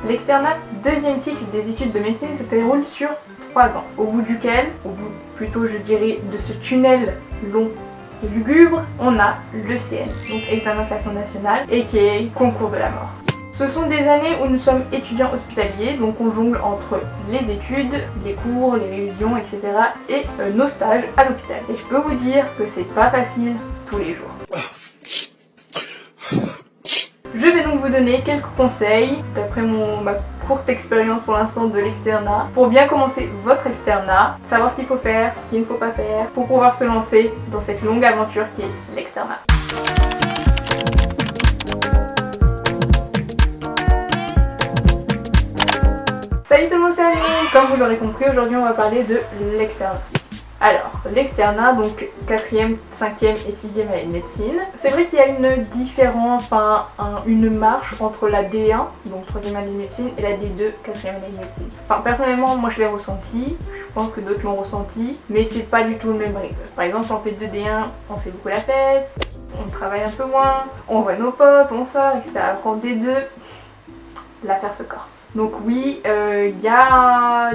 L'externat, deuxième cycle des études de médecine, se déroule sur 3 ans, au bout duquel, au bout plutôt je dirais de ce tunnel long et lugubre, on a l'ECN, donc examen de classement national, et qui est concours de la mort. Ce sont des années où nous sommes étudiants hospitaliers, donc on jongle entre les études, les cours, les révisions, etc. et nos stages à l'hôpital. Et je peux vous dire que c'est pas facile tous les jours. Je vais donc vous donner quelques conseils, d'après ma courte expérience pour l'instant de l'externat, pour bien commencer votre externat, savoir ce qu'il faut faire, ce qu'il ne faut pas faire, pour pouvoir se lancer dans cette longue aventure qui est l'externat. Salut tout le monde, c'est Annie. Comme vous l'aurez compris, aujourd'hui on va parler de l'externat. Alors, l'externat, donc 4e, 5e et 6e année de médecine. C'est vrai qu'il y a une différence, une marche entre la D1, donc 3e année de médecine, et la D2, 4e année de médecine. Enfin, personnellement, moi je l'ai ressenti, je pense que d'autres l'ont ressenti, mais c'est pas du tout le même rythme. Par exemple, en P2 D1, on fait beaucoup la fête, on travaille un peu moins, on voit nos potes, on sort, etc. Alors en D2, l'affaire se corse. Donc oui, il y a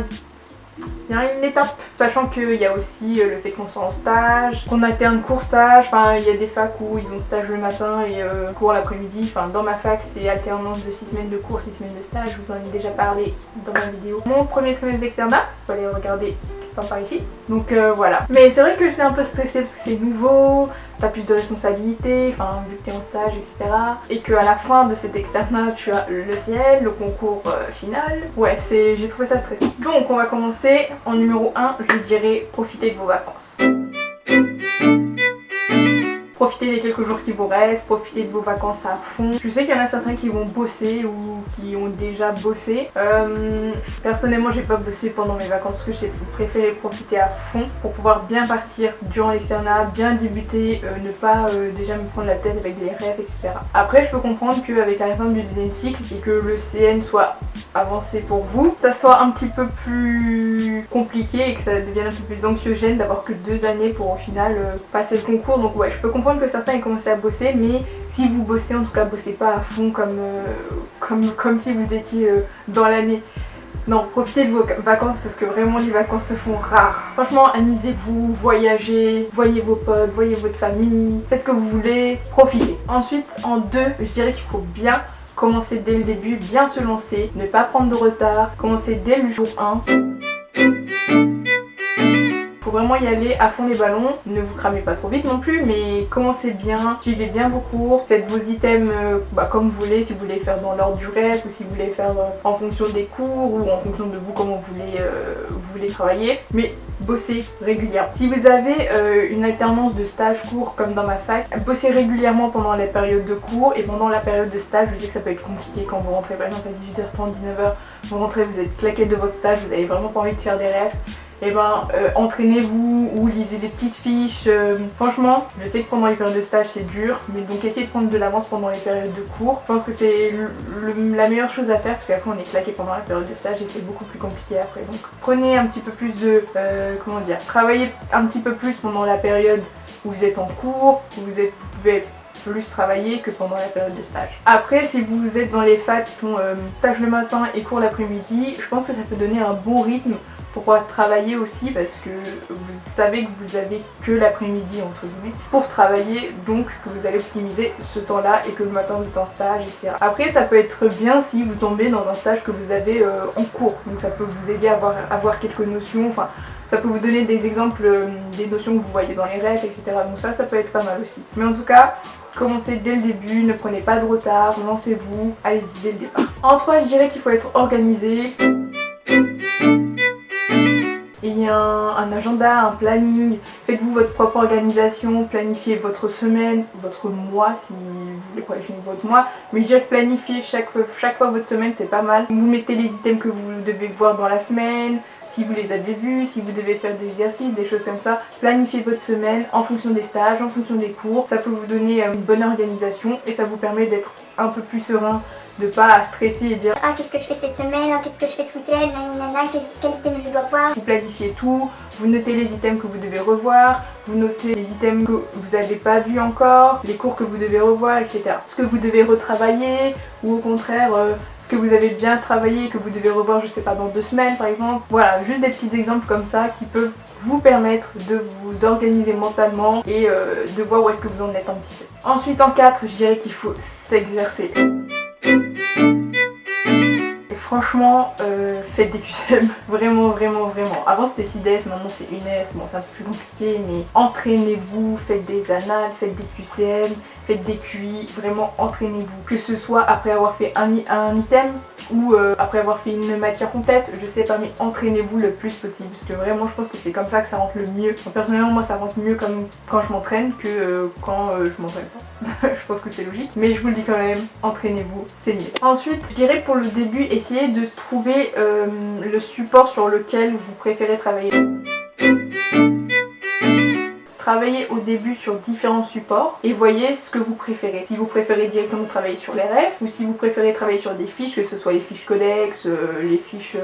une étape, sachant qu'il y a aussi le fait qu'on soit en stage, qu'on alterne cours-stage, enfin il y a des facs où ils ont stage le matin et cours l'après-midi, enfin dans ma fac c'est alternance de 6 semaines de cours, 6 semaines de stage, je vous en ai déjà parlé dans ma vidéo. Mon premier trimestre d'externat, vous allez regarder par ici, donc voilà. Mais c'est vrai que j'étais un peu stressée parce que c'est nouveau, t'as plus de responsabilités, enfin vu que t'es en stage, etc. Et qu'à la fin de cet externat, tu as le ciel, le concours final. Ouais, j'ai trouvé ça stressant. Donc on va commencer en numéro 1, je dirais profitez de vos vacances. Profitez des quelques jours qui vous restent, profitez de vos vacances à fond. Je sais qu'il y en a certains qui vont bosser ou qui ont déjà bossé. Personnellement, j'ai pas bossé pendant mes vacances parce que j'ai préféré profiter à fond pour pouvoir bien partir durant l'externat, bien débuter, ne pas déjà me prendre la tête avec les rêves, etc. Après, je peux comprendre qu'avec la réforme du deuxième cycle et que le CN soit avancé pour vous, ça soit un petit peu plus compliqué et que ça devienne un peu plus anxiogène d'avoir que 2 années pour au final passer le concours. Donc ouais, je peux comprendre que certains aient commencé à bosser, mais si vous bossez, en tout cas bossez pas à fond comme si vous étiez dans l'année. Non, profitez de vos vacances parce que vraiment les vacances se font rares. Franchement, amusez-vous, voyagez, voyez vos potes, voyez votre famille, faites ce que vous voulez, profitez. Ensuite, en 2, je dirais qu'il faut bien commencer dès le début, bien se lancer, ne pas prendre de retard, commencer dès le jour 1. Faut vraiment y aller à fond les ballons, ne vous cramez pas trop vite non plus, mais commencez bien, suivez bien vos cours, faites vos items comme vous voulez, si vous voulez faire dans l'ordre du rêve ou si vous voulez faire en fonction des cours ou en fonction de vous comment vous voulez travailler, mais bossez régulièrement. Si vous avez une alternance de stage cours comme dans ma fac, bossez régulièrement pendant les périodes de cours et pendant la période de stage. Je sais que ça peut être compliqué quand vous rentrez par exemple à 18h30, 19h, vous rentrez, vous êtes claqué de votre stage, vous avez vraiment pas envie de faire des rêves. Et entraînez-vous ou lisez des petites fiches. Franchement, je sais que pendant les périodes de stage c'est dur, mais donc essayez de prendre de l'avance pendant les périodes de cours. Je pense que c'est la meilleure chose à faire parce qu'après on est claqué pendant la période de stage et c'est beaucoup plus compliqué après. Donc prenez un petit peu plus de, travaillez un petit peu plus pendant la période où vous êtes en cours, où vous pouvez plus travailler que pendant la période de stage. Après, si vous êtes dans les facs qui font stage le matin et cours l'après-midi, je pense que ça peut donner un bon rythme pour pouvoir travailler aussi parce que vous savez que vous avez que l'après-midi entre guillemets pour travailler, donc que vous allez optimiser ce temps-là et que le matin vous êtes en stage, etc. Après, ça peut être bien si vous tombez dans un stage que vous avez en cours, donc ça peut vous aider à avoir quelques notions, enfin ça peut vous donner des exemples, des notions que vous voyez dans les rêves, etc. Donc ça peut être pas mal aussi. Mais en tout cas, commencez dès le début, ne prenez pas de retard, lancez-vous, allez-y dès le départ. En 3, je dirais qu'il faut être organisé. Il y a un agenda, un planning, faites-vous votre propre organisation, planifiez votre semaine, votre mois si vous voulez planifier votre mois, mais je dirais que planifier chaque fois votre semaine c'est pas mal. Vous mettez les items que vous devez voir dans la semaine, si vous les avez vus, si vous devez faire des exercices, des choses comme ça. Planifiez votre semaine en fonction des stages, en fonction des cours, ça peut vous donner une bonne organisation et ça vous permet d'être un peu plus serein, de pas stresser et dire ah qu'est-ce que je fais cette semaine, ah, qu'est-ce que je fais ce week-end, quel item je dois voir. Vous planifiez tout, vous notez les items que vous devez revoir, vous notez les items que vous n'avez pas vus encore, les cours que vous devez revoir, etc. Ce que vous devez retravailler ou au contraire ce que vous avez bien travaillé et que vous devez revoir, je sais pas, dans 2 semaines par exemple. Voilà, juste des petits exemples comme ça qui peuvent vous permettre de vous organiser mentalement et de voir où est-ce que vous en êtes un petit peu. Ensuite en 4, je dirais qu'il faut s'exercer. Franchement, faites des QCM, vraiment. Avant c'était 6DS, maintenant c'est 1S, bon c'est un peu plus compliqué, mais entraînez-vous, faites des annales, faites des QCM, faites des QI, vraiment entraînez-vous. Que ce soit après avoir fait un item ou après avoir fait une matière complète, je sais pas, mais entraînez-vous le plus possible, parce que vraiment je pense que c'est comme ça que ça rentre le mieux. Donc, personnellement moi ça rentre mieux comme quand je m'entraîne que quand je m'entraîne pas. Je pense que c'est logique, mais je vous le dis quand même, entraînez-vous, c'est mieux. Ensuite, je dirais pour le début, essayez de trouver le support sur lequel vous préférez travailler. Travaillez au début sur différents supports et voyez ce que vous préférez. Si vous préférez directement travailler sur les refs ou si vous préférez travailler sur des fiches, que ce soit les fiches codex, les fiches...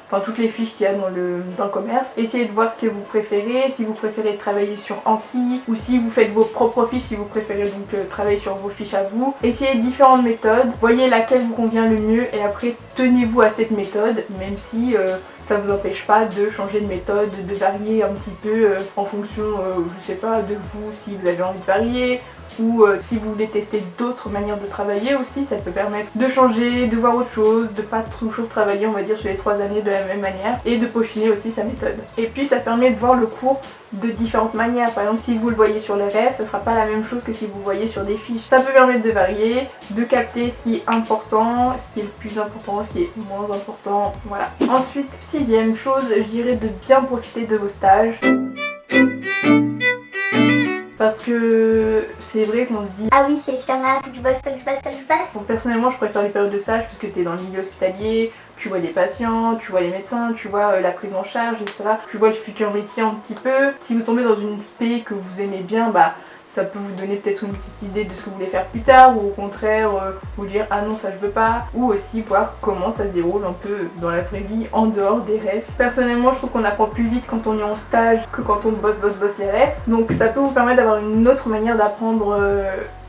enfin toutes les fiches qu'il y a dans le commerce. Essayez de voir ce que vous préférez, si vous préférez travailler sur Anki ou si vous faites vos propres fiches, si vous préférez donc travailler sur vos fiches à vous. Essayez différentes méthodes, voyez laquelle vous convient le mieux et après tenez-vous à cette méthode, même si ça vous empêche pas de changer de méthode, de varier un petit peu en fonction, je sais pas, de vous, si vous avez envie de varier ou si vous voulez tester d'autres manières de travailler aussi, ça peut permettre de changer, de voir autre chose, de pas toujours travailler on va dire sur les 3 années de la même manière et de peaufiner aussi sa méthode. Et puis ça permet de voir le cours de différentes manières. Par exemple si vous le voyez sur les rêves, ça sera pas la même chose que si vous le voyez sur des fiches. Ça peut permettre de varier, de capter ce qui est important, ce qui est le plus important, ce qui est moins important, voilà. Ensuite, 6ème chose, je dirais de bien profiter de vos stages. Parce que c'est vrai qu'on se dit ah oui c'est l'externat, faut que je bosse. Bon, personnellement je préfère les périodes de stage parce que tu es dans le milieu hospitalier, tu vois des patients, tu vois les médecins, tu vois la prise en charge, etc. Tu vois le futur métier un petit peu. Si vous tombez dans une spé que vous aimez bien, bah ça peut vous donner peut-être une petite idée de ce que vous voulez faire plus tard ou au contraire vous dire ah non ça je veux pas, ou aussi voir comment ça se déroule un peu dans la vraie vie en dehors des rêves. Personnellement je trouve qu'on apprend plus vite quand on est en stage que quand on bosse les rêves, donc ça peut vous permettre d'avoir une autre manière d'apprendre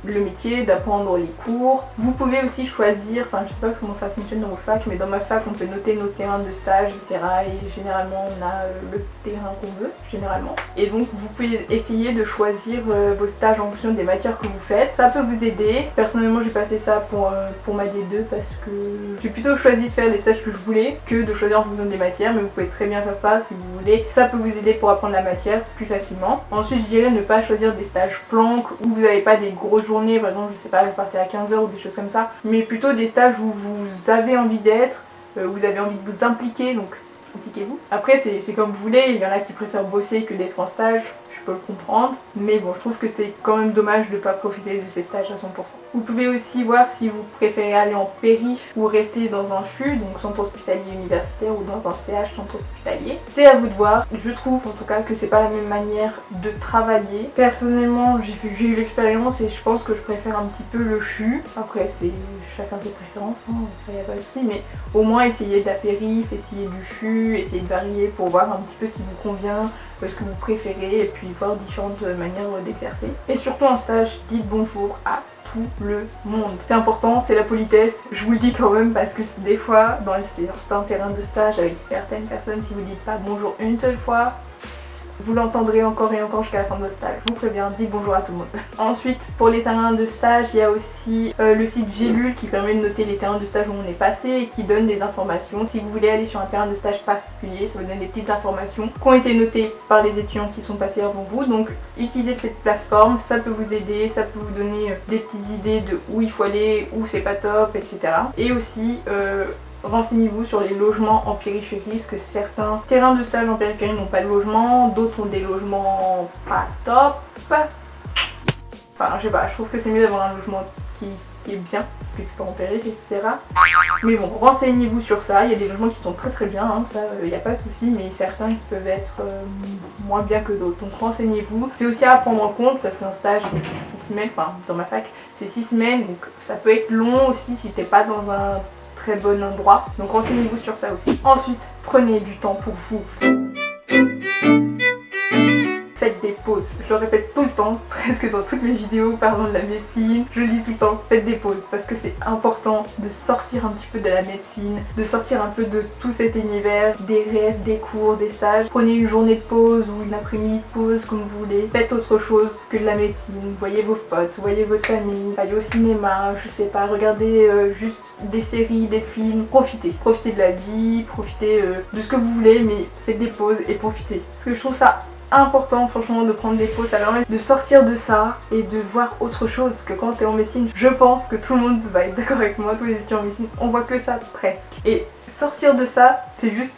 le métier, d'apprendre les cours. Vous pouvez aussi choisir, enfin je sais pas comment ça fonctionne dans vos facs, mais dans ma fac on peut noter nos terrains de stage etc. et généralement on a le terrain qu'on veut, généralement. Et donc vous pouvez essayer de choisir vos stages en fonction des matières que vous faites. Ça peut vous aider. Personnellement j'ai pas fait ça pour ma D2 parce que j'ai plutôt choisi de faire les stages que je voulais que de choisir en fonction des matières, mais vous pouvez très bien faire ça si vous voulez. Ça peut vous aider pour apprendre la matière plus facilement. Ensuite je dirais ne pas choisir des stages planques où vous n'avez pas des grosses journées, par exemple je sais pas vous partez à 15h ou des choses comme ça, mais plutôt des stages où vous avez envie d'être, vous avez envie de vous impliquer, donc impliquez-vous. Après c'est comme vous voulez, il y en a qui préfèrent bosser que d'être en stage, je peux le comprendre, mais bon je trouve que c'est quand même dommage de ne pas profiter de ces stages à 100%. Vous pouvez aussi voir si vous préférez aller en périph ou rester dans un CHU, donc centre hospitalier universitaire, ou dans un CH centre hospitalier. C'est à vous de voir. Je trouve en tout cas que c'est pas la même manière de travailler. Personnellement j'ai eu l'expérience et je pense que je préfère un petit peu le CHU. Après c'est chacun ses préférences, hein, ça y a pas de souci, mais au moins essayez de la périph, essayez du CHU, essayez de varier pour voir un petit peu ce qui vous convient, ce que vous préférez, et puis voir différentes manières d'exercer. Et surtout en stage, dites bonjour à tout le monde. C'est important, c'est la politesse, je vous le dis quand même parce que des fois dans certains terrains de stage avec certaines personnes, si vous dites pas bonjour une seule fois, vous l'entendrez encore et encore jusqu'à la fin de votre stage. Je vous préviens, dites bonjour à tout le monde. Ensuite, pour les terrains de stage, il y a aussi le site Gélule qui permet de noter les terrains de stage où on est passé et qui donne des informations. Si vous voulez aller sur un terrain de stage particulier, ça vous donne des petites informations qui ont été notées par les étudiants qui sont passés avant vous. Donc, utilisez cette plateforme, ça peut vous aider, ça peut vous donner des petites idées de où il faut aller, où c'est pas top, etc. Et aussi, renseignez-vous sur les logements en périphérie, parce que certains terrains de stage en périphérie n'ont pas de logement, d'autres ont des logements pas top. Enfin, je sais pas, je trouve que c'est mieux d'avoir un logement qui est bien, parce que tu peux en périphérie, etc. Mais bon, renseignez-vous sur ça, il y a des logements qui sont très bien, hein, ça, il n'y a pas de souci, mais certains qui peuvent être moins bien que d'autres. Donc renseignez-vous. C'est aussi à prendre en compte, parce qu'un stage c'est 6 semaines, enfin dans ma fac, c'est 6 semaines, donc ça peut être long aussi si t'es pas dans un très bon endroit, donc renseignez-vous sur ça aussi. Ensuite, prenez du temps pour vous. Faites des pauses. je le répète tout le temps, presque dans toutes mes vidéos parlant de la médecine, je le dis tout le temps, faites des pauses parce que c'est important de sortir un petit peu de la médecine, de sortir un peu de tout cet univers, des rêves, des cours, des stages. Prenez une journée de pause ou une après-midi de pause comme vous voulez, faites autre chose que de la médecine, voyez vos potes, voyez votre famille, allez au cinéma, je sais pas, regardez juste des séries, des films, profitez de la vie, profitez de ce que vous voulez, mais faites des pauses et profitez. Parce que je trouve ça important franchement de prendre des pauses, ça permet de sortir de ça et de voir autre chose. Que quand t'es en médecine, je pense que tout le monde va être d'accord avec moi, tous les étudiants en médecine, on voit que ça presque. Et sortir de ça, c'est juste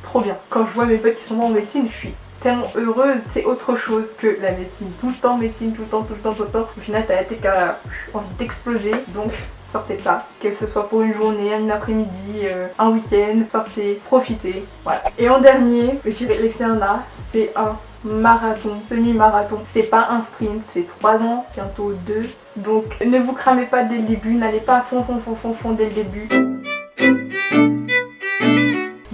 trop bien. Quand je vois mes potes qui sont en médecine, je suis tellement heureuse, c'est autre chose que la médecine. Tout le temps médecine, tout le temps. Au final t'as la tête qui a envie d'exploser, donc sortez de ça. Que ce soit pour une journée, un après-midi, un week-end, sortez, profitez, voilà. Et en dernier, je dirais l'externat, c'est un marathon, semi-marathon. C'est pas un sprint, c'est 3 ans, bientôt 2. Donc ne vous cramez pas dès le début, n'allez pas à fond dès le début.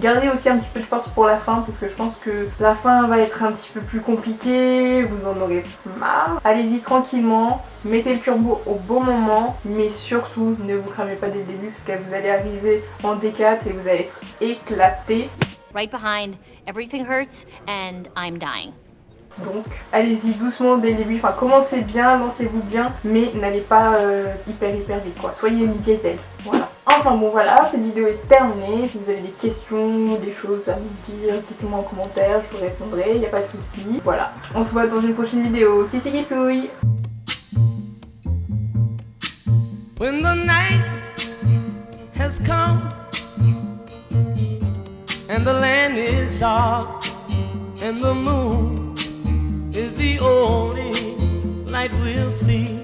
Gardez aussi un petit peu de force pour la fin parce que je pense que la fin va être un petit peu plus compliquée, vous en aurez marre. Allez-y tranquillement, mettez le turbo au bon moment, mais surtout ne vous cramez pas dès le début parce que vous allez arriver en D4 et vous allez être éclaté. Right behind, everything hurts and I'm dying. Donc allez-y doucement dès le début, enfin commencez bien, lancez-vous bien, mais n'allez pas hyper vite quoi, soyez une diesel, voilà. Enfin bon voilà, cette vidéo est terminée, si vous avez des questions, des choses à me dire, dites-moi en commentaire, je vous répondrai, il n'y a pas de souci. Voilà, on se voit dans une prochaine vidéo, kissi kissouille. When the night has come and the land is dark and the moon is the only light we'll see.